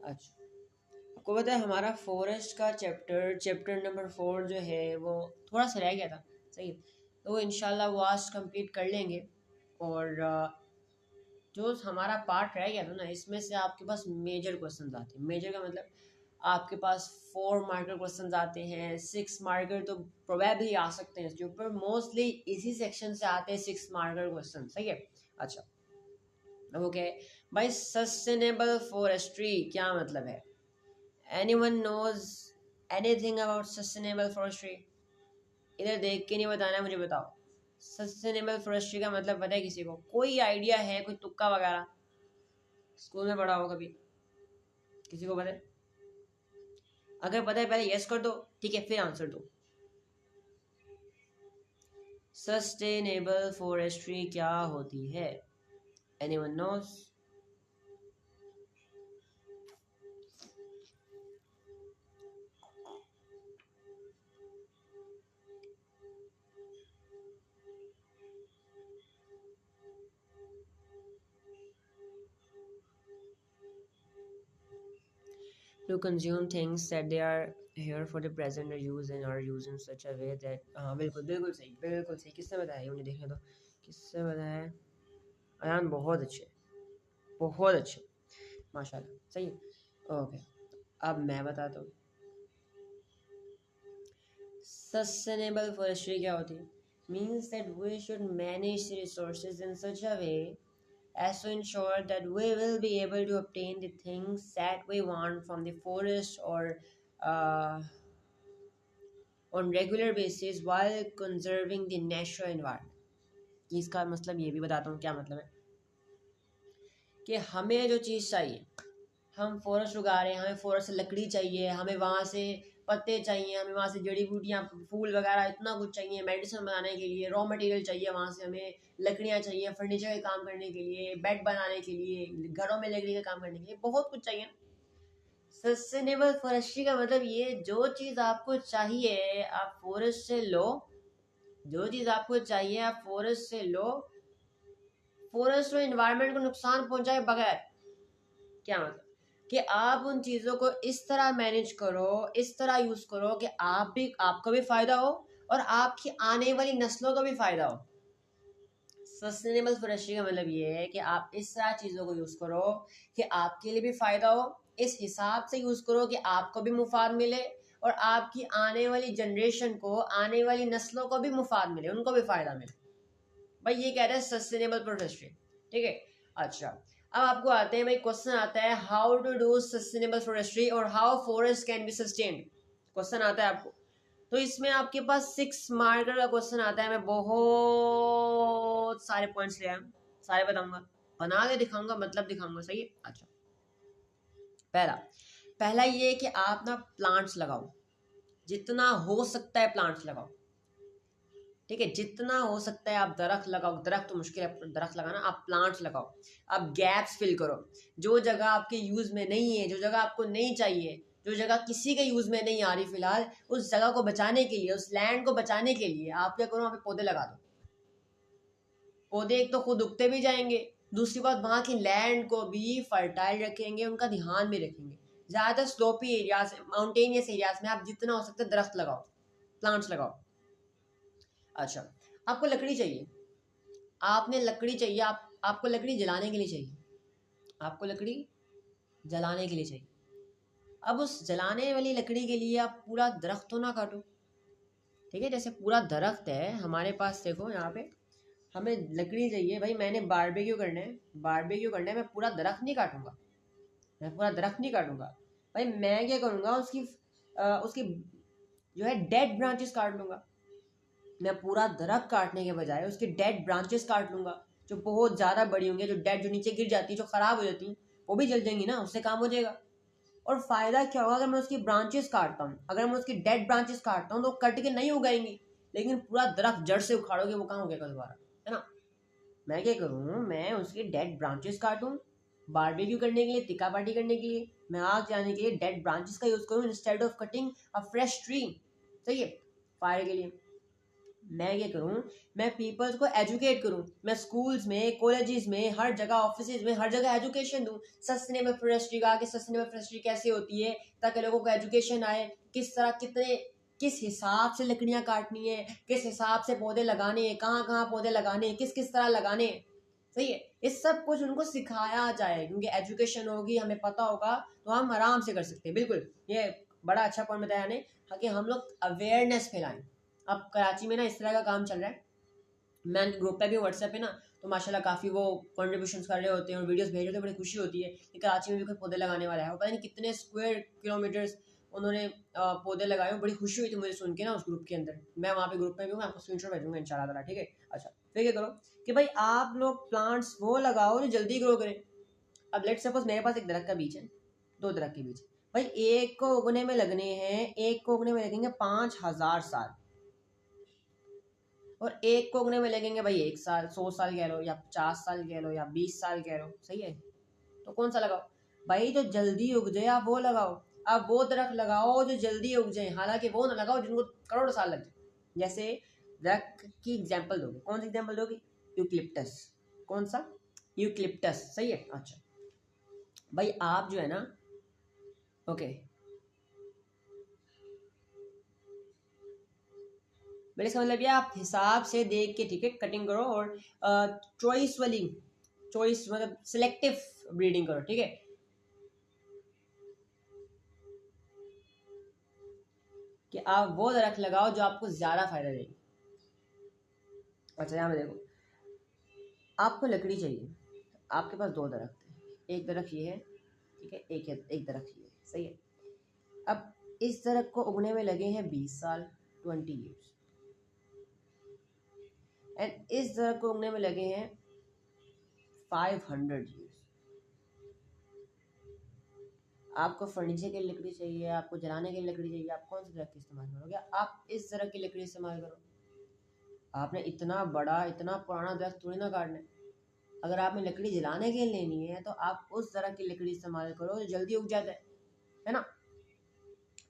अच्छा, आपको पता है हमारा फॉरेस्ट का चैप्टर नंबर 4 जो है वो थोड़ा सा रह गया था, सही है। तो वो इंशाल्लाह वो आज कंप्लीट कर लेंगे। और जो हमारा पार्ट रह गया था ना, इसमें से आपके पास मेजर क्वेश्चन आते हैं। मेजर का मतलब आपके पास 4 मार्कर क्वेश्चन आते हैं, 6 मार्कर तो प्रोबेबली आ सकते हैं इसके ऊपर, मोस्टली इसी सेक्शन से आते हैं 6 मार्कर क्वेश्चन, सही है। अच्छा, ओके भाई, सस्टेनेबल फॉरेस्ट्री क्या मतलब है? Anyone knows anything about sustainable forestry? इधर देख के नहीं बताना, मुझे बताओ। सस्टेनेबल फॉरेस्ट्री का मतलब पता है किसी को? कोई आइडिया है? कोई तुक्का वगैरह स्कूल में पढ़ा हो कभी? किसी को पता है? अगर पता है पहले यस कर दो, ठीक है, फिर आंसर दो। सस्टेनेबल फॉरेस्ट्री क्या होती है? Anyone nose? To consume things that they are here for the present or use and are used in such a way that हाँ बिल्कुल बिल्कुल सही, बिल्कुल सही। किसने बताया ये? मुझे देखने दो, किसने बताया? अयान, बहुत अच्छे, बहुत अच्छे, माशाल्लाह, सही है। ओके, अब मैं बताता हूँ सस्टेनेबल फॉरेस्ट्री क्या होती है। Means that we should manage the resources in such a way as to ensure that we will be able to obtain the things that we want from the forest or uh, on regular basis while conserving the natural environment। इसका मतलब ये भी बताता हूँ क्या मतलब है कि हमें जो चीज़ चाहिए, हम फॉरेस्ट उगा रहे हैं, हमें फॉरेस्ट से लकड़ी चाहिए, हमें वहाँ से पत्ते चाहिए, हमें वहाँ से जड़ी बूटियाँ, फूल वगैरह, इतना कुछ चाहिए मेडिसिन बनाने के लिए, रॉ मटेरियल चाहिए, वहाँ से हमें लकड़ियाँ चाहिए फर्नीचर के काम करने के लिए, बेड बनाने के लिए, घरों में लकड़ी का काम करने के लिए, बहुत कुछ चाहिए। सस्टेनेबल फॉरेस्ट्री का मतलब ये, जो चीज़ आपको चाहिए आप फॉरेस्ट से लो, जो चीज़ आपको चाहिए आप फॉरेस्ट से लो, फॉरेस्ट और इन्वायरमेंट को नुकसान पहुंचाए बगैर। क्या मतलब कि आप उन चीज़ों को इस तरह मैनेज करो, इस तरह यूज़ करो कि आपको भी फ़ायदा हो और आपकी आने वाली नस्लों को भी फ़ायदा हो। सस्टेनेबल फॉरेस्ट्री का मतलब ये है कि आप इस तरह चीज़ों को यूज़ करो कि आपके लिए भी फ़ायदा हो, इस हिसाब से यूज़ करो कि आपको भी मुफाद मिले और आपकी आने वाली जनरेशन को, आने वाली नस्लों को भी मुफाद मिले, उनको भी फ़ायदा मिले। भाई ये कह रहे हैं सस्टेनेबल फॉरेस्ट्री, ठीक है। अच्छा, अब आपको आते हैं भाई, क्वेश्चन आता है how to do sustainable forestry और how forest can be sustained. Question आता है आपको, तो इसमें आपके पास 6 मार्कर का क्वेश्चन आता है। मैं बहुत सारे पॉइंट्स ले आया हूं, सारे बताऊंगा, बना के दिखाऊंगा, मतलब दिखाऊंगा, सही है। अच्छा, पहला पहला ये कि आप ना प्लांट्स लगाओ, जितना हो सकता है प्लांट्स लगाओ, ठीक है, जितना हो सकता है आप दरख्त लगाओ। दरख्त तो मुश्किल है दरख्त लगाना, आप प्लांट्स लगाओ। आप गैप्स फिल करो, जो जगह आपके यूज में नहीं है, जो जगह आपको नहीं चाहिए, जो जगह किसी के यूज में नहीं आ रही फिलहाल, उस जगह को बचाने के लिए, उस लैंड को बचाने के लिए आप क्या करो, वहाँ पे पौधे लगा दो। पौधे एक तो खुद उगते भी जाएंगे, दूसरी बात वहाँ की लैंड को भी फर्टाइल रखेंगे, उनका ध्यान भी रखेंगे। ज़्यादातर स्लोपी एरियाज, माउंटेनियस एरियाज में आप जितना हो सकता है दरख्त लगाओ, प्लांट्स लगाओ। अच्छा, आपको लकड़ी चाहिए, आपने लकड़ी चाहिए, आपको लकड़ी जलाने के लिए चाहिए, आपको लकड़ी जलाने के लिए चाहिए। अब उस जलाने वाली लकड़ी के लिए आप पूरा दरख्त तो ना काटो, ठीक है। जैसे पूरा दरख्त है हमारे पास, देखो यहाँ पे हमें लकड़ी चाहिए भाई, मैंने बारबेक्यू करना है, बारबेक्यू करना है, मैं पूरा दरख्त नहीं काटूंगा, मैं पूरा दरख्त नहीं काटूंगा भाई। मैं क्या करूँगा, उसकी जो है डेड ब्रांचेस काट लूंगा। मैं पूरा दरख्त काटने के बजाय उसके डेड ब्रांचेस काट लूंगा, जो बहुत ज़्यादा बड़ी होंगी, जो डेड, जो नीचे गिर जाती है, जो ख़राब हो जाती हैं, वो भी जल जाएंगी ना, उससे काम हो जाएगा। और फ़ायदा क्या होगा, अगर मैं उसकी ब्रांचेस काटता हूँ, अगर मैं उसकी डेड ब्रांचेस काटता हूँ तो कट के नहीं उगाएंगी, लेकिन पूरा दरख्त जड़ से उखाड़ोगे, वो कहाँ उगेगा दोबारा, है ना। मैं क्या करूँ, मैं उसकी डेड ब्रांचेस काटूँ बारबेक्यू करने के लिए, तिक्का पार्टी करने के लिए, मैं आग जलाने के लिए डेड ब्रांचेस का यूज़ करूँ instead of cutting a fresh tree, सही है, फायर के लिए। मैं क्या करूँ, मैं पीपल्स को एजुकेट करूँ, मैं स्कूल्स में, कॉलेजेस में, हर जगह, ऑफिस में, हर जगह एजुकेशन दूँ सस्टेनेबल फॉरेस्ट्री का, कि सस्टेनेबल फॉरेस्ट्री कैसे होती है, ताकि लोगों को एजुकेशन आए, किस तरह, कितने, किस हिसाब से लकड़ियाँ काटनी है, किस हिसाब से पौधे लगाने हैं, कहाँ कहाँ पौधे लगाने हैं, किस किस तरह लगाने हैं। सही है, इस सब कुछ उनको सिखाया जाए, क्योंकि एजुकेशन होगी, हमें पता होगा, तो हम आराम से कर सकते हैं। बिल्कुल, ये बड़ा अच्छा पॉइंट बताया ने, कि हम लोग अवेयरनेस फैलाएं। अब कराची में ना इस तरह का काम चल रहा है, मैं ग्रुप पे भी, व्हाट्सएप पे ना, तो माशाल्लाह काफ़ी वो कंट्रीब्यूशंस कर रहे होते हैं और वीडियोस भेज रहे होते हैं, बड़ी खुशी होती है कि कराची में भी कोई पौधे लगाने वाला है, और पता नहीं कितने स्क्वायर किलोमीटर्स उन्होंने पौधे लगाए, बड़ी खुशी हुई थी मुझे सुन के ना उस ग्रुप के अंदर। मैं वहाँ पे ग्रुप में भी हूँ, आपको स्क्रीनशॉट भेजूंगा इंशाल्लाह ताला, ठीक है। अच्छा, फिर क्या करो कि भाई आप लोग प्लांट्स वो लगाओ जो जल्दी ग्रो करें। अब लेट सपोज मेरे पास एक दरख्त का बीज है, दो दरख्त के बीज, भाई एक को उगने में लगने हैं, एक को उगने में लगेंगे 5,000 साल, और एक को उगने में लगेंगे भाई 1 साल, 100 साल कह लो, या 50 साल कह लो, या 20 साल कह लो। सही है, तो कौन सा लगाओ भाई, जो जल्दी उग जाए आप वो लगाओ। आप वो दरख्त लगाओ जो जल्दी उग जाए, हालांकि वो ना लगाओ जिनको करोड़ साल लग जाए। जैसे दरख्त की एग्जाम्पल दोगे, कौन सी एग्जाम्पल दोगे? यूक्लिप्टस। कौन सा? यूक्लिप्टस। सही है। अच्छा भाई आप जो है ना, ओके, मेरे इसका मतलब ये आप हिसाब से देख के, ठीक है, कटिंग करो, और चॉइस वाली, चॉइस मतलब सिलेक्टिव ब्रीडिंग करो, ठीक है। कि आप वो दरख्त लगाओ जो आपको ज़्यादा फायदा देगी। अच्छा यहाँ पे देखो, आपको लकड़ी चाहिए, आपके पास दो दरख्त है, एक दरख्त ये है, ठीक है, एक दरख्त ये है। सही है। अब इस दरख्त को उगने में लगे हैं 20 साल, 20 years, एंड इस दरख्त को उगने में लगे हैं 500 years। आपको फर्नीचर की लकड़ी चाहिए, आपको जलाने की लकड़ी चाहिए, आप कौन सी दरख्त इस्तेमाल करोगे? आप इस दरख्त की लकड़ी इस्तेमाल करो। आपने इतना बड़ा, इतना पुराना दरख्त थोड़ी ना काटना है। अगर आपने लकड़ी जलाने के लिए लेनी है, तो आप उस दरख्त की लकड़ी इस्तेमाल करो जो जल्दी उग जाता है ना।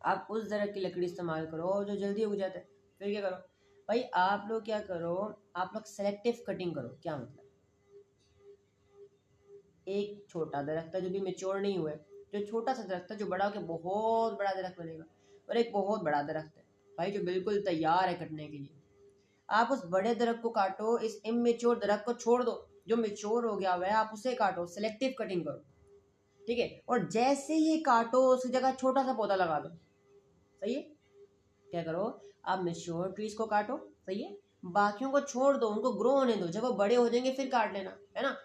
आप उस दरख्त की लकड़ी इस्तेमाल करो जो जल्दी उग जाता है। फिर क्या करो भाई, आप लोग क्या करो, आप लोग सेलेक्टिव कटिंग करो। क्या मतलब? एक छोटा दरख्त है जो भी मेच्योर नहीं हुआ है, जो छोटा सा दरख्त है, जो बड़ा होकर बहुत बड़ा दरख्त बनेगा, और एक बहुत बड़ा दरख्त है भाई जो बिल्कुल तैयार है कटने के लिए। आप उस बड़े दरख्त को काटो, इस इमेच्योर दरख्त को छोड़ दो, जो मेच्योर हो गया हुआ है आप उसे काटो, सेलेक्टिव कटिंग करो, ठीक है। और जैसे ही काटो उसकी जगह छोटा सा पौधा लगा दो। सही है। क्या करो, आप मेच्योर ट्रीज को काटो, सही है, बाकियों को छोड़ दो, उनको ग्रो होने दो, जब वो बड़े हो जाएंगे फिर काट लेना, है ना।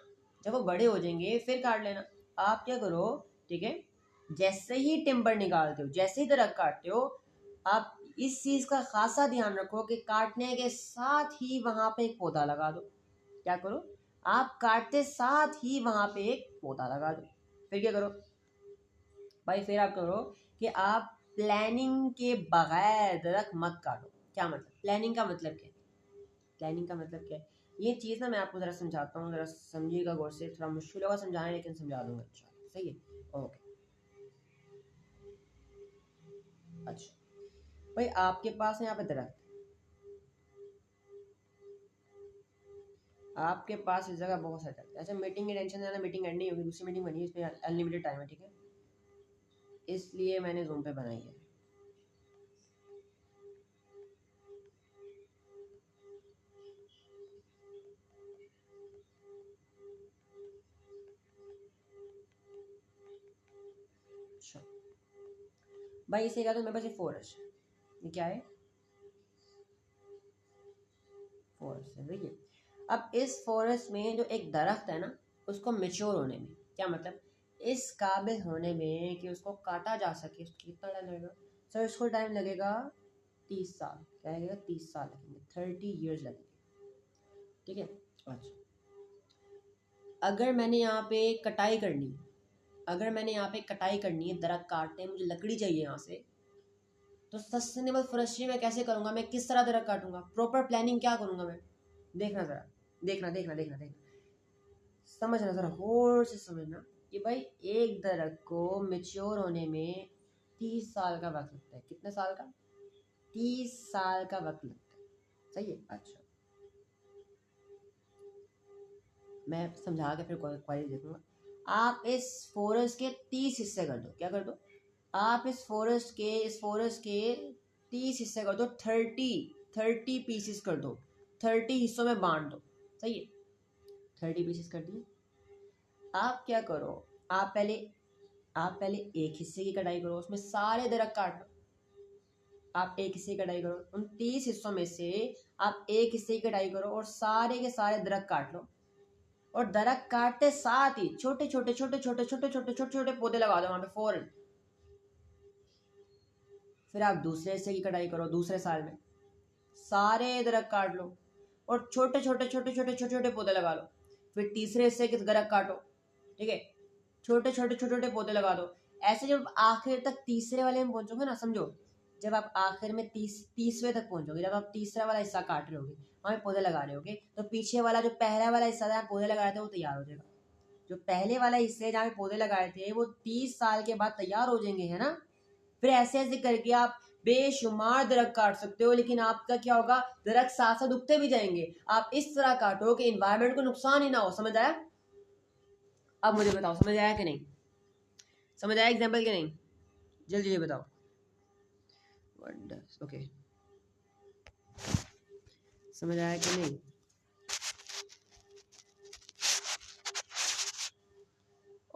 जब वो बड़े हो जाएंगे फिर काट लेना। आप क्या करो, ठीक है, जैसे ही टिम्बर निकालते हो, जैसे ही दरख्त काटते हो, आप इस चीज का खासा ध्यान रखो कि काटने के साथ ही वहां पे एक पौधा लगा दो। क्या करो, आप काटते साथ ही वहां पे एक पौधा लगा दो। फिर क्या करो भाई, फिर आप करो कि आप प्लानिंग के बगैर दरख्त मत काटो। क्या मतलब? प्लानिंग का मतलब क्या है? प्लानिंग का मतलब क्या है, ये चीज़ ना मैं आपको ज़रा समझाता हूँ, ज़रा समझिएगा गौर से। थोड़ा मुश्किल होगा समझाने, लेकिन समझा दूंगा इंशाल्लाह। सही है। ओके। अच्छा भाई, आपके पास है यहाँ पे दरख्त, आपके पास इस जगह बहुत सारे दरख्त। अच्छा, मीटिंग की टेंशन है ना, मीटिंग एंड नहीं होगी, दूसरी मीटिंग बनी है, इसमें अनलिमिटेड टाइम है, ठीक है, इसलिए मैंने जूम पे बनाई है। अच्छा भाई, इसे क्या, तो मेरे पास ये फॉरेस्ट, ये क्या है? फॉरेस्ट है, देखिए। अब इस फॉरेस्ट में जो एक दरख्त है ना, उसको मेच्योर होने में, क्या मतलब, इस काबिल होने में कि उसको काटा जा सके, उसको कितना टाइम लगेगा? सर इसको टाइम लगेगा 30 साल। क्या लगेगा? 30 साल लगेंगे, 30 years लगेंगे, ठीक है। अच्छा, अगर मैंने यहाँ पे कटाई करनी है, अगर मैंने यहाँ पे कटाई करनी है, दरख्त काटने मुझे लकड़ी चाहिए यहाँ से, तो सस्टेनेबल फॉरेस्ट्री में कैसे करूँगा? मैं किस तरह दरख्त काटूंगा? प्रॉपर प्लानिंग क्या करूँगा मैं? देखना जरा, देखना, समझना, जरा गौर से समझना कि भाई एक दरख्त को मेच्योर होने में 30 साल का वक्त लगता है। कितने साल का? 30 साल का वक्त लगता है। सही है। अच्छा, मैं समझा के फिर क्वेरी देखूंगा। आप इस फॉरेस्ट के 30 हिस्से कर दो। क्या कर दो? आप इस फॉरेस्ट के 30 हिस्से कर दो। 30 पीसेस कर दो। 30 हिस्सों में बांट दो। सही है, 30 पीसेस कर दिए। आप क्या करो, आप पहले आप पहले एक हिस्से की कटाई करो, उसमें सारे दरख्त काट लो। आप एक हिस्से की कटाई करो, उन 30 हिस्सों में से आप एक हिस्से की कटाई करो और सारे के सारे दरख्त काट लो। और दरख्त काटते साथ ही छोटे छोटे छोटे छोटे छोटे छोटे छोटे छोटे पौधे लगा दो वहां पे फौरन। फिर आप दूसरे हिस्से की कटाई करो, दूसरे साल में सारे दरख्त काट लो और छोटे छोटे छोटे छोटे छोटे छोटे पौधे लगा लो। फिर तीसरे हिस्से के दरख्त काटो, ठीक है, छोटे छोटे छोटे छोटे पौधे लगा दो। ऐसे जब आखिर तक तीसरे वाले में पहुंचोगे ना, समझो, जब आप आखिर में 30वें तक पहुंचोगे, जब आप तीसरा वाला हिस्सा काट रहे होगे, वहां पे पौधे लगा रहे होगे, तो पीछे वाला जो पहला वाला हिस्सा था पौधे लगाए थे वो तैयार हो जाएगा। जो पहले वाला हिस्से जहाँ पे पौधे लगाए थे वो 30 साल के बाद तैयार हो जाएंगे, है ना। फिर ऐसे ऐसे करके आप बेशुमार दरख्त काट सकते हो, लेकिन आपका क्या होगा, दरख्त साथ साथ उगते भी जाएंगे। आप इस तरह काटो कि इन्वायरमेंट को नुकसान ही ना हो। समझ आया? अब मुझे बताओ, समझ आया कि नहीं? समझ आया एग्जाम्पल कि नहीं? जल्दी जल्दी बताओ। ओके, समझ आया कि नहीं?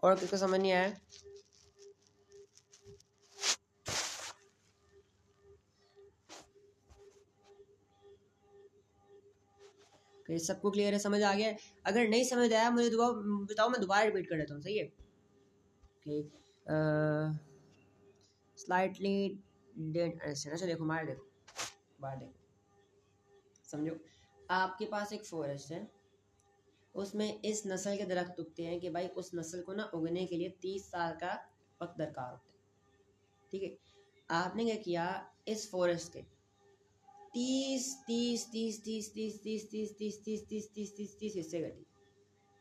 और किसको समझ नहीं आया? सबको क्लियर है? समझ आ गया? अगर नहीं समझ आया मुझे बताओ, मैं दोबारा रिपीट कर देता हूँ। सही है? Okay, slightly dent. अच्छा देखो, बाहर देखो, समझो, आपके पास एक फॉरेस्ट है, उसमें इस नस्ल के दरख्त उगते हैं कि भाई उस नस्ल को ना उगने के लिए 30 साल का वक्त दरकार होता है, ठीक है। आपने क्या किया, इस फॉरेस्ट के 30 हिस्से कर दिए।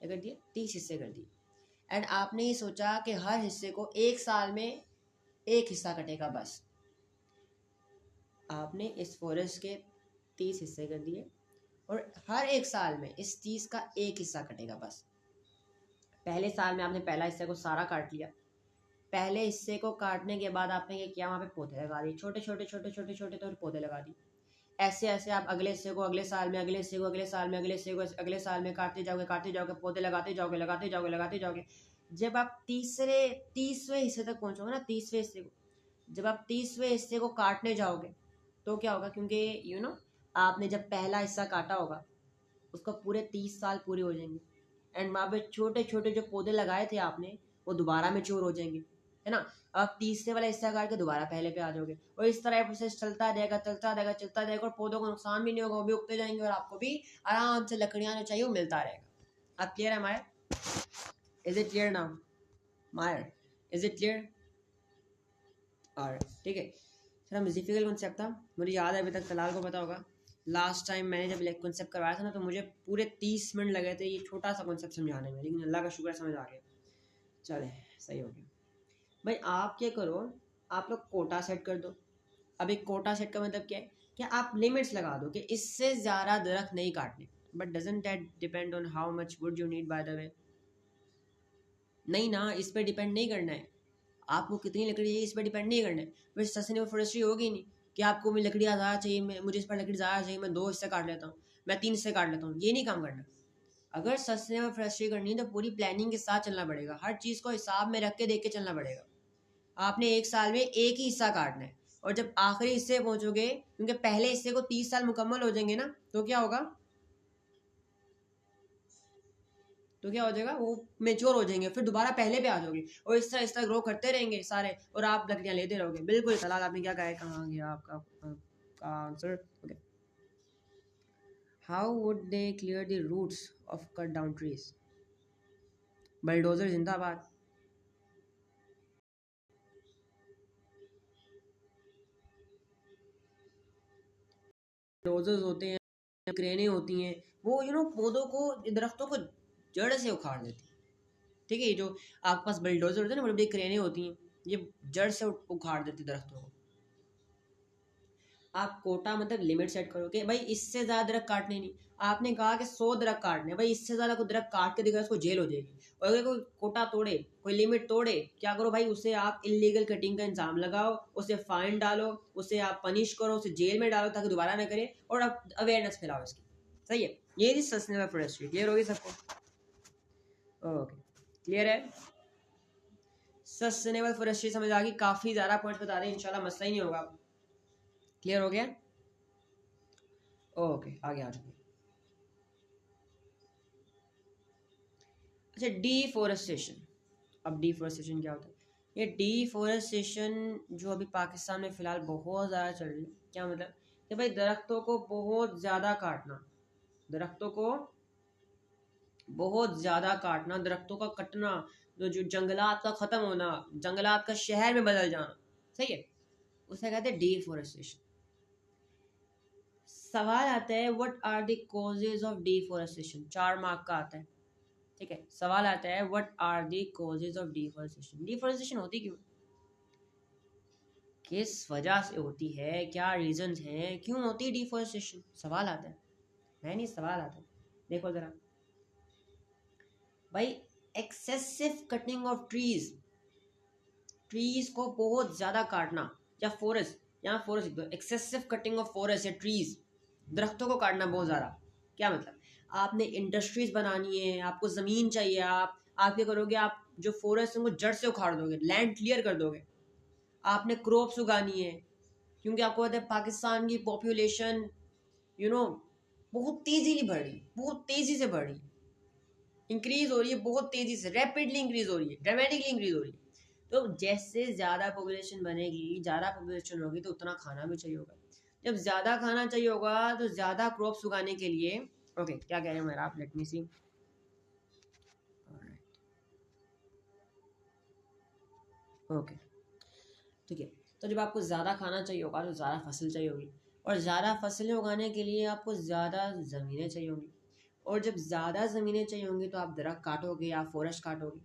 क्या कर दिए? 30 हिस्से कर दिए। एंड आपने ये सोचा कि हर हिस्से को एक साल में एक हिस्सा कटेगा बस। आपने इस फॉरेस्ट के 30 हिस्से कर दिए और हर एक साल में इस 30 का एक हिस्सा कटेगा बस। पहले साल में आपने पहला हिस्से को सारा काट लिया। पहले हिस्से को काटने के बाद आपने ये किया, वहाँ पे पौधे लगा दिए, छोटे छोटे छोटे छोटे छोटे तो पौधे लगा दिए। ऐसे ऐसे आप अगले हिस्से को अगले साल में, अगले हिस्से को अगले साल में, अगले हिस्से को अगले साल में काटते जाओगे, पौधे लगाते जाओगे, लगाते जाओगे। जब आप 30वें हिस्से तक पहुंचोगे ना, 30वें हिस्से को, जब आप 30वें हिस्से को काटने जाओगे तो क्या होगा, क्योंकि आपने जब पहला हिस्सा काटा होगा उसका पूरे 30 साल पूरे हो जाएंगे। एंड वहाँ पे छोटे छोटे जो पौधे लगाए थे आपने वो दोबारा मैच्योर हो जाएंगे, है ना। आप तीसरे वाला हिस्सा काट के दोबारा पहले पे आ जाओगे और इस तरह प्रोसेस चलता जाएगा और पौधों को नुकसान भी नहीं होगा, वो भी उगते जाएंगे और आपको भी आराम से लकड़ियाँ जो चाहिए वो मिलता रहेगा। आप क्लियर है मायर? Is it clear now Mayar? Is it clear? और ठीक है, थोड़ा डिफिकल्ट कॉन्सेप्ट था, मुझे याद है अभी तक तलाल को पता होगा। लास्ट टाइम मैंने जब कॉन्सेप्ट करवाया था ना तो मुझे पूरे 30 मिनट लगे थे ये छोटा सा कॉन्सेप्ट समझाने में, लेकिन अल्लाह का शुक्र समझ आ गया। चले, सही हो गया। भाई आप क्या करो, आप लोग कोटा सेट कर दो। अब एक कोटा सेट का मतलब क्या है, कि आप लिमिट्स लगा दो कि इससे ज़्यादा दरख्त नहीं काटने। But doesn't that depend on how much would you need by the way? नहीं ना, इस पर डिपेंड नहीं करना है। आपको कितनी लकड़ी चाहिए इस पर डिपेंड नहीं करना है। फिर सस्टेनेबल फॉरेस्ट्री होगी नहीं कि आपको भी लकड़ी ज़्यादा चाहिए, मुझे इस पर लकड़ी ज़्यादा चाहिए, मैं 2 हिस्से काट लेता हूँ, मैं 3 हिस्से काट लेता हूँ, ये नहीं काम करना। अगर सस्टेनेबल फॉरेस्ट्री करनी है तो पूरी प्लानिंग के साथ चलना पड़ेगा, हर चीज़ को हिसाब में रख के देख के चलना पड़ेगा। आपने एक साल में एक ही हिस्सा काटना है और जब आखिरी हिस्से पहुंचोगे, क्योंकि पहले हिस्से को 30 साल मुकम्मल हो जाएंगे ना, तो क्या होगा, वो मेच्योर हो जाएंगे, फिर दोबारा पहले पे आ जाओगे और इस तरह ग्रो करते रहेंगे सारे और आप लकड़ियां लेते रहोगे। बिल्कुल सलाल आपने क्या कहा है, कहाँ गया आपका answer? Okay, how would they clear the roots of cut down trees? Bulldozer जिंदाबाद। बलडोजर्स होते हैं, क्रेनें होती हैं, वो पौधों को, दरख्तों को जड़ से उखाड़ देती है, ठीक है। ये जो आपके पास बलडोजर होते हैं ना, बड़ी बड़ी क्रेनें होती हैं, ये जड़ से उखाड़ देती दरख्तों को। आप कोटा मतलब लिमिट सेट करो कि भाई इससे ज़्यादा दरख्त काटने नहीं। आपने कहा कि 100 दरख्त काटने, भाई इससे ज़्यादा कोई दरख्त काट के दिखा उसको जेल हो जाएगी। और अगर कोई कोटा तोड़े, कोई लिमिट तोड़े, क्या करो भाई, उसे आप इलीगल कटिंग का इंजाम लगाओ, उसे फाइन डालो, उसे आप पनिश करो, उसे जेल में डालो ताकि दोबारा ना करे, और आप अवेयरनेस फैलाओ इसकी। सही है, ये थी सस्टेनेबल फॉरेस्ट्री। क्लियर होगी सबको? ओके, क्लियर है। सस्टेनेबल फॉरेस्ट्री समझ आ गई। काफ़ी ज़्यादा पॉइंट बता रहे हैं, इंशाल्लाह मसला ही नहीं होगा। क्लियर हो गया? ओके, आगे आ जाओ। अच्छा, डिफोरेस्टेशन। अब डिफोरेस्टेशन क्या होता है? ये डिफोरेस्टेशन जो अभी पाकिस्तान में फ़िलहाल बहुत ज़्यादा चल रही है। क्या मतलब कि भाई दरख्तों को बहुत ज़्यादा काटना, दरख्तों को बहुत ज़्यादा काटना, दरख्तों का कटना, जो जंगलात का ख़त्म होना, जंगलात का शहर में बदल जाना। सही है, उसे कहते हैं डिफोरेस्टेशन। सवाल आता है what are the causes of deforestation. 4 mark का आता है। ठीक है, सवाल आता है what are the causes of deforestation. Deforestation होती क्यों, किस वजह से होती है, क्या रीजंस हैं, क्यों होती है डिफोरेस्टेशन? सवाल आता है, है नहीं, सवाल आता है। देखो जरा भाई, excessive cutting of trees, trees को बहुत ज़्यादा काटना, या फॉरेस्ट, यहाँ फॉरेस्ट लिख दो, एक्सेसिव कटिंग ऑफ फॉरेस्ट या ट्रीज, दरख्तों को काटना बहुत ज़्यादा। क्या मतलब, आपने इंडस्ट्रीज बनानी है, आपको ज़मीन चाहिए, आप क्या करोगे, आप जो फॉरेस्ट है उनको जड़ से उखाड़ दोगे, लैंड क्लियर कर दोगे। आपने क्रॉप्स उगानी है, क्योंकि आपको पता है पाकिस्तान की पॉपुलेशन बहुत तेज़ी बढ़ रही, बहुत तेज़ी से बढ़ रही, इंक्रीज हो रही है, बहुत तेज़ी से, रैपिडली इंक्रीज हो रही है, ड्रामेटिकली इंक्रीज हो रही है। तो जैसे ज़्यादा पॉपुलेशन बनेगी, ज़्यादा पॉपुलेशन होगी, तो उतना खाना भी चाहिए होगा। जब ज़्यादा खाना चाहिए होगा तो ज़्यादा क्रॉप्स उगाने के लिए, ओके क्या कह रहे हैं मेरा आप, लेट मी सी। ओके, ठीक है, तो जब आपको ज़्यादा खाना चाहिए होगा तो ज़्यादा फसल चाहिए होगी, और ज़्यादा फसलें उगाने के लिए आपको ज़्यादा ज़मीनें चाहिए होंगी, और जब ज़्यादा ज़मीनें चाहिए होंगी तो आप दरख्त काटोगे, आप फॉरेस्ट काटोगे,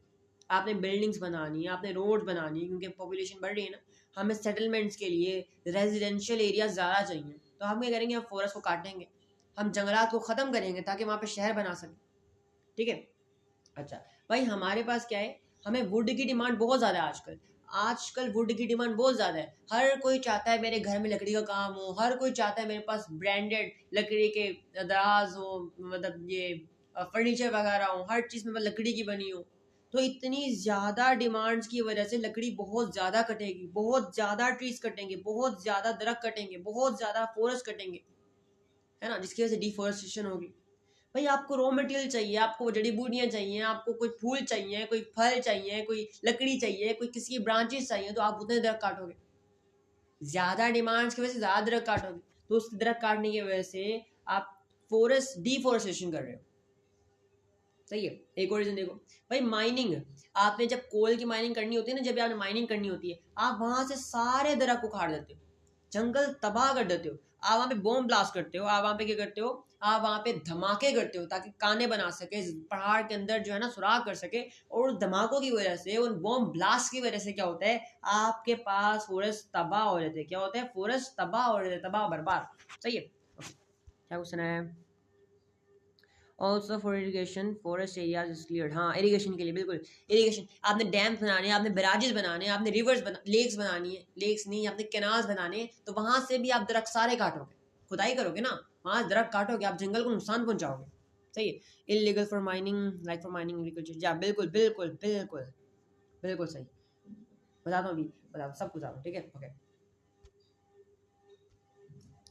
आपने बिल्डिंग्स बनानी है, आपने रोड बनानी है, क्योंकि पॉपुलेशन बढ़ रही है ना, हमें सेटलमेंट्स के लिए रेजिडेंशियल एरिया ज़्यादा चाहिए, तो हम क्या करेंगे, हम फॉरेस्ट को काटेंगे, हम जंगलात को ख़त्म करेंगे ताकि वहाँ पे शहर बना सकें। ठीक है, अच्छा भाई हमारे पास क्या है, हमें वुड की डिमांड बहुत ज़्यादा है आजकल, आजकल वुड की डिमांड बहुत ज़्यादा है। हर कोई चाहता है मेरे घर में लकड़ी का काम हो, हर कोई चाहता है मेरे पास ब्रांडेड लकड़ी के दराज हो, मतलब ये फर्नीचर वगैरह हो, हर चीज़ में लकड़ी की बनी हो। तो इतनी ज़्यादा डिमांड्स की वजह से लकड़ी बहुत ज़्यादा कटेगी, बहुत ज़्यादा ट्रीज कटेंगे, बहुत ज़्यादा दरख्त कटेंगे, बहुत ज़्यादा फॉरेस्ट कटेंगे, है ना, जिसकी वजह से डिफॉरेस्टेशन होगी। भाई आपको रॉ मटेरियल चाहिए, आपको जड़ी बूटियाँ चाहिए, आपको कोई फूल चाहिए, कोई फल चाहिए, कोई लकड़ी चाहिए, कोई किसी की ब्रांचेस चाहिए, तो आप उतने दरख्त काटोगे, ज़्यादा डिमांड्स की वजह से ज़्यादा दरख्त काटोगे, तो उस दरख्त काटने की वजह से आप फॉरेस्ट डिफॉरेस्टेशन कर रहे हो। सही है, एक और रीजन देखो भाई, माइनिंग, आपने जब कोल की माइनिंग करनी होती है ना, जब आपने माइनिंग करनी होती है, आप वहां से सारे दरख्त उखाड़ देते हो, जंगल तबाह कर देते हो, आप वहाँ पे बॉम्ब ब्लास्ट करते हो, आप वहाँ पे क्या करते हो, आप वहाँ पे धमाके करते हो ताकि काने बना सके, पहाड़ के अंदर जो है ना सुराख कर सके, और उन धमाकों की वजह से, उन बॉम्ब ब्लास्ट की वजह से क्या होता है, आपके पास फॉरेस्ट तबाह हो जाते हैं। क्या होता है, फॉरेस्ट तबाह हो जाते हैं, तबाह बर्बाद। सही है, क्या क्वेश्चन है, also for irrigation forest areas is cleared. हाँ, इरीगेशन के लिए बिल्कुल, इरीगेशन, आपने डैम्स बनाने हैं, आपने बैराजेस बनाने हैं, आपने रिवर्स लेक्स बनानी है, लेक्स नहीं, आपने कैनाल्स बनाने हैं, तो वहाँ से भी आप दरख्त सारे काटोगे, खुदाई करोगे ना, वहाँ दरख्त काटोगे, आप जंगल को नुकसान पहुँचाओगे। सही है, illegal for mining, like for mining agriculture, या बिल्कुल बिल्कुल बिल्कुल बिल्कुल सही, बताता हूँ अभी, बताओ सब कुछ बताओ, ठीक है, ओके।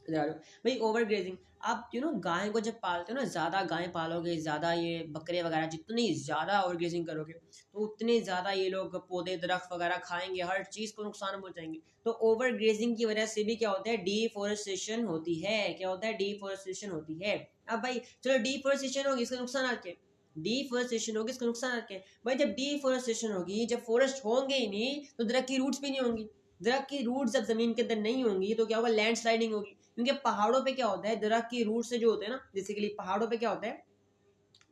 भाई ओवर ग्रेजिंग, आप गाय को जब पालते हो ना, ज़्यादा गाय पालोगे, ज़्यादा ये बकरे वगैरह, जितनी ज़्यादा ओवर ग्रेजिंग करोगे तो उतने ज़्यादा ये लोग पौधे दरख्त वगैरह खाएंगे, हर चीज़ को नुकसान पहुंचाएंगे। तो ओवर ग्रेजिंग की वजह से भी क्या होता है, डिफोरेस्टेशन होती है। क्या होता है, डिफोरेस्टेशन होती है। अब भाई चलो, डिफोरेस्टेशन होगी, इसके नुकसान आते हैं, डिफोरेस्टेशन होगी, इसके नुकसान आते हैं। भाई जब डिफोरेस्टेशन होगी, जब फॉरेस्ट होंगे ही नहीं तो दरख्त की रूट्स भी नहीं होंगी, दरख्त की रूट्स जब जमीन के अंदर नहीं होंगी तो क्या होगा, लैंड स्लाइडिंग होगी। क्योंकि पहाड़ों पे क्या होता है, दरख्त की रूट से जो होते हैं ना, बेसिकली पहाड़ों पे क्या होता है,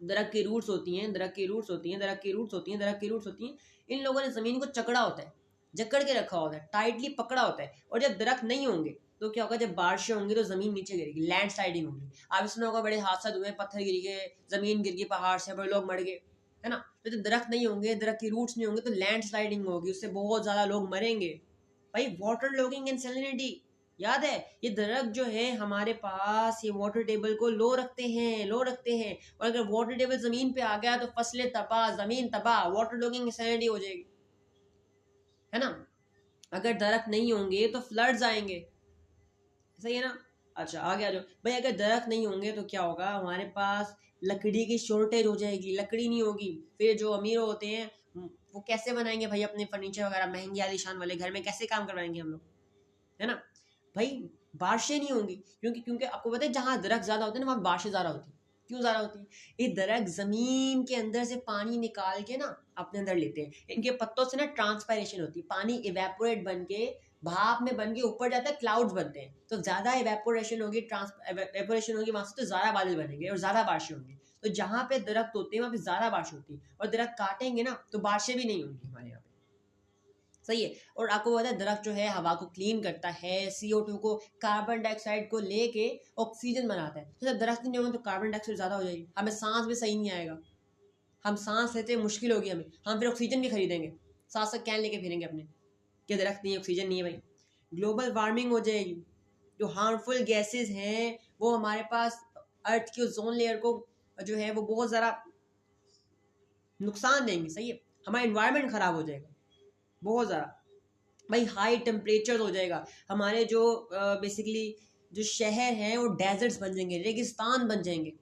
दरख्त की रूट्स होती हैं, दरख्त की रूट्स होती हैं, दरख्त की रूट्स होती हैं, दरख्त की रूट्स होती हैं। इन लोगों ने जमीन को चकड़ा होता है, जकड़ के रखा होता है, टाइटली पकड़ा होता है, और जब दरख्त नहीं होंगे तो क्या होगा, जब बारिशें होंगी तो ज़मीन नीचे गिरेगी, लैंड स्लाइडिंग होगी। आप सुना होगा बड़े हादसा हुए, पत्थर गिर गए, ज़मीन गिर गई पहाड़ से, बड़े लोग मर गए, है ना। तो जब दरख्त नहीं होंगे, दरख्त की रूट्स नहीं होंगे, तो लैंड स्लाइडिंग होगी, उससे बहुत ज़्यादा लोग मरेंगे। भाई वाटर लॉगिंग एंड सैलिनिटी, याद है, ये दरख्त जो है हमारे पास ये वाटर टेबल को लो रखते हैं। और अगर वाटर टेबल ज़मीन पे आ गया तो फसलें तबाह, ज़मीन तबाह, वाटर लॉगिंग सैलिनिटी हो जाएगी, है ना। अगर दरख्त नहीं होंगे तो फ्लड्स आएंगे, सही है ना। अच्छा आगे आ जाओ भाई, अगर दरख्त नहीं होंगे तो क्या होगा, हमारे पास लकड़ी की शॉर्टेज हो जाएगी, लकड़ी नहीं होगी, फिर जो अमीर होते हैं वो कैसे बनाएंगे भाई अपने फर्नीचर वगैरह, महंगे आलीशान वाले घर में कैसे काम करवाएंगे हम लोग, है ना। भाई बारिशें नहीं होंगी, क्योंकि क्योंकि आपको पता है जहाँ दरख्त ज़्यादा होते हैं ना वहाँ बारिशें ज़्यादा होती हैं। क्यों ज़्यादा होती है, ये दरख्त ज़मीन के अंदर से पानी निकाल के ना अपने अंदर लेते हैं, इनके पत्तों से ना ट्रांसपायरेशन होती है, पानी इवेपोरेट बन के भाप में बन के ऊपर जाता है, क्लाउड्स बनते हैं, तो ज़्यादा इवेपोरेशन होगी, इवेपोरेशन होगी वहाँ से, तो ज़्यादा बादल बनेंगे और ज़्यादा बारिशें होंगी। तो जहाँ पे दरख्त होते हैं वहाँ पे ज़्यादा बारिश होती है, और दरख्त काटेंगे ना तो बारिशें भी नहीं होंगी हमारे यहाँ पे, सही है। और आपको पता है दरख्त जो है हवा को क्लीन करता है, CO2 को, कार्बन डाइऑक्साइड को लेके ऑक्सीजन बनाता है। तो जब दरख्त नहीं होगा तो कार्बन डाइऑक्साइड ज़्यादा हो जाएगी, हमें सांस भी सही नहीं आएगा, हम सांस लेते मुश्किल होगी हमें, हम फिर ऑक्सीजन भी खरीदेंगे, साथ साथ कैन लेके फिरेंगे अपने, कि दरख्त नहीं है, ऑक्सीजन नहीं है भाई। ग्लोबल वार्मिंग हो जाएगी, जो हार्मफुल गैसेज हैं वो हमारे पास अर्थ की ओजोन लेयर को जो है वो बहुत ज़्यादा नुकसान देंगी, सही है, हमारा इन्वायरमेंट ख़राब हो जाएगा बहुत ज़्यादा। भाई हाई टेम्परेचर हो जाएगा, हमारे जो बेसिकली जो शहर हैं वो डेजर्ट्स बन जाएंगे, रेगिस्तान बन जाएंगे,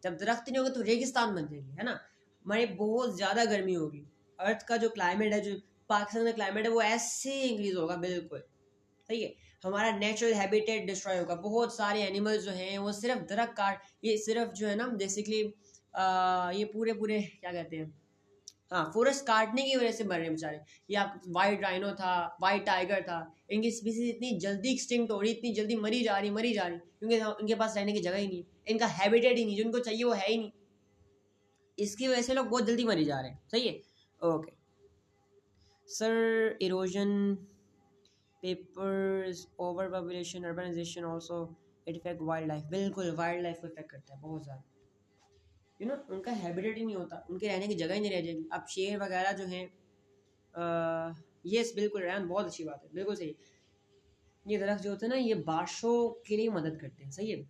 जब दरख्त नहीं होगा तो रेगिस्तान बन जाएंगे, है ना। हमारे बहुत ज़्यादा गर्मी होगी, अर्थ का जो क्लाइमेट है, जो पाकिस्तान का क्लाइमेट है वो ऐसे इंक्रीज होगा, बिल्कुल सही है। हमारा नेचुरल हैबिटेट डिस्ट्रॉय होगा, बहुत सारे एनिमल्स जो हैं वो सिर्फ दरख्त काट, ये सिर्फ जो है ना बेसिकली ये पूरे पूरे क्या कहते हैं, हाँ फॉरेस्ट काटने की वजह से मर रहे हैं बेचारे। ये आप वाइट राइनो था, वाइट टाइगर था, इनकी स्पीसीज इतनी जल्दी एक्सटिंक्ट हो रही, इतनी जल्दी मरी जा रही, क्योंकि इनके पास रहने की जगह ही नहीं, इनका हैबिटेट ही नहीं, जो इनको चाहिए वो है ही नहीं, इसकी वजह से लोग बहुत जल्दी मरी जा रहे हैं, सही है। Okay sir, erosion, papers, over population, urbanisation also it effect wild life, बिल्कुल वाइल्ड लाइफ को इफेक्ट करता है बहुत ज़्यादा, उनका हैबिटेट ही नहीं होता, उनके रहने की जगह ही नहीं रह जाएगी। अब शेर वगैरह जो हैं, यस बिल्कुल रैन, बहुत अच्छी बात है, बिल्कुल सही। ये दरख्त जो होते हैं ना ये बारिशों के लिए मदद करते हैं, सही है।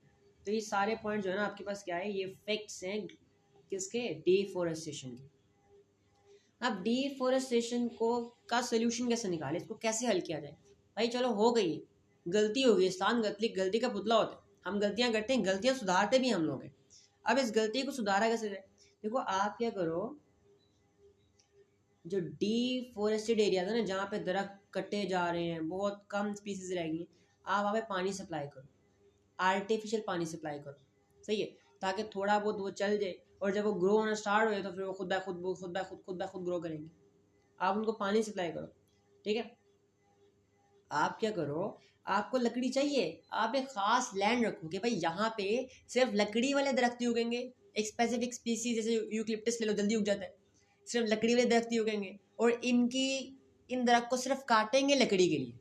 तो ये सारे पॉइंट जो है ना आपके पास क्या है, ये फैक्ट्स हैं किसके, डिफॉरेस्टेशन के। अब डिफॉरेस्टेशन को का सोल्यूशन कैसे निकाले, इसको कैसे हल किया जाए। भाई चलो हो गई, गलती हो गई, इंसान गलती का पुतला होता है, हम गलतियां करते हैं, गलतियां सुधारते भी हम लोग हैं। अब इस गलती को सुधारा कैसे जाए, देखो आप क्या करो, जो डिफॉरेस्टेड एरिया है ना जहाँ पे दरख्त कटे जा रहे हैं, बहुत कम स्पीसीज रह गई, आप वहाँ पे पानी सप्लाई करो, आर्टिफिशियल पानी सप्लाई करो, सही है, ताकि थोड़ा बहुत वो चल जाए, और जब वो ग्रो होना स्टार्ट हो जाए तो फिर वो खुद ब खुद ग्रो करेंगे। आप उनको पानी सप्लाई करो, ठीक है। आप क्या करो, आपको लकड़ी चाहिए, आप एक खास लैंड रखो कि भाई यहाँ पे सिर्फ लकड़ी वाले दरख्त ही उगेंगे, एक स्पेसिफिक स्पीसीज जैसे यूकलिप्टस ले लो, जल्दी उग जाता है, सिर्फ लकड़ी वाले दरख्त ही उगेंगे, और इन दरख्त को सिर्फ काटेंगे लकड़ी के लिए,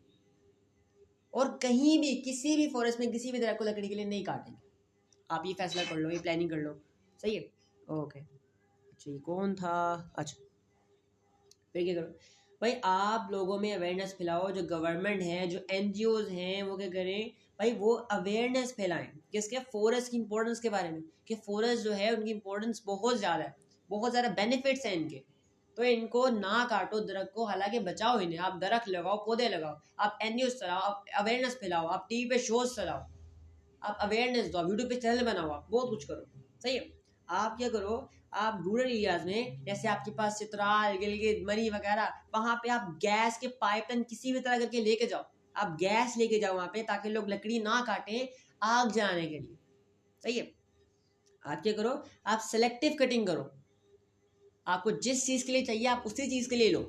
और कहीं भी किसी भी फॉरेस्ट में किसी भी दरख्त को लकड़ी के लिए नहीं काटेंगे। आप ये फैसला कर लो, ये प्लानिंग कर लो, सही है। ओके अच्छा ये कौन था, अच्छा फिर क्या करो भाई, आप लोगों में अवेयरनेस फैलाओ, जो गवर्नमेंट है, जो NGOs हैं वो क्या करें भाई, वो अवेयरनेस फैलाएं किसके, फॉरेस्ट की इंपॉर्टेंस के बारे में, कि फॉरेस्ट जो है उनकी इंपॉर्टेंस बहुत ज़्यादा है, बहुत ज़्यादा बेनिफिट्स हैं इनके, तो इनको ना काटो दरख्त को, हालांकि बचाओ इन्हें, आप दरख्त लगाओ, पौधे लगाओ, आप NGOs चलाओ, आप अवेयरनेस फैलाओ, आप TV पे शोज चलाओ, आप अवेयरनेस दो, आप यूट्यूब पे चैनल बनाओ, आप बहुत कुछ करो, सही है। आप क्या करो, आप रूरल एरियाज में जैसे आपके पास चित्राल, गिलगित, मरी वगैरह, वहाँ पे आप गैस के पाइपलाइन किसी भी तरह करके लेके जाओ, आप गैस लेके जाओ वहाँ पे, ताकि लोग लकड़ी ना काटें आग जलाने के लिए, सही है। आप क्या करो, आप सेलेक्टिव कटिंग करो, आपको जिस चीज़ के लिए चाहिए आप उसी चीज़ के लिए लो,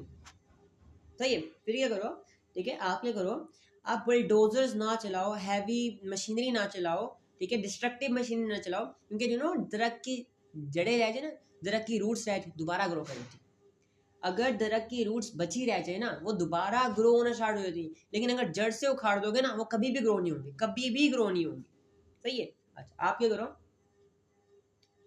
सही है। फिर क्या करो, ठीक है, आप क्या करो, आप बुलडोजर्स ना चलाओ, हैवी मशीनरी ना चलाओ, ठीक है, डिस्ट्रक्टिव मशीनरी ना चलाओ, क्योंकि दरख्त की जड़ें रह जाए ना, दरख्त की रूट्स रह दोबारा ग्रो करें थी। अगर दरख्त की रूट्स बची रह जाए ना, वो दोबारा ग्रो होना स्टार्ट हो जाती है, लेकिन अगर जड़ से उखाड़ दोगे ना, वो कभी भी ग्रो नहीं होंगी, कभी भी ग्रो नहीं होंगी। सही है। अच्छा, आप क्या करो,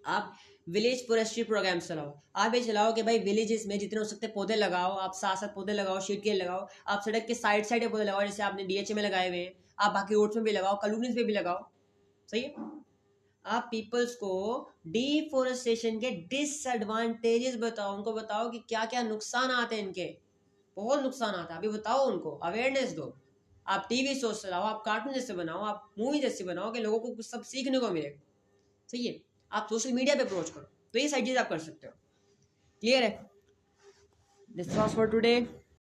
आप विलेज फॉरेस्ट्री प्रोग्राम चलाओ। आप ये चलाओ कि भाई विलेजेस में जितने हो सकते पौधे लगाओ, आप साथ साथ पौधे लगाओ, शीट के लगाओ, आप सड़क के साइड साइड पौधे लगाओ, जैसे आपने डीएचए में लगाए हुए हैं, आप बाकी रोड्स में भी लगाओ, कॉलोनीज में भी लगाओ। सही है। आप पीपल्स को डिफोरेस्टेशन के डिसएडवांटेजेस बताओ, उनको बताओ कि क्या क्या नुकसान आते हैं इनके, बहुत नुकसान आता है, अभी बताओ उनको, अवेयरनेस दो। आप टीवी शोज चलाओ, आप कार्टून जैसे बनाओ, आप मूवी जैसे बनाओ कि लोगों को कुछ सब सीखने को मिलेगा। सही है। आप सोशल मीडिया पे अप्रोच करो, तो ये सारी चीज आप कर सकते हो। क्लियर है? This was for today.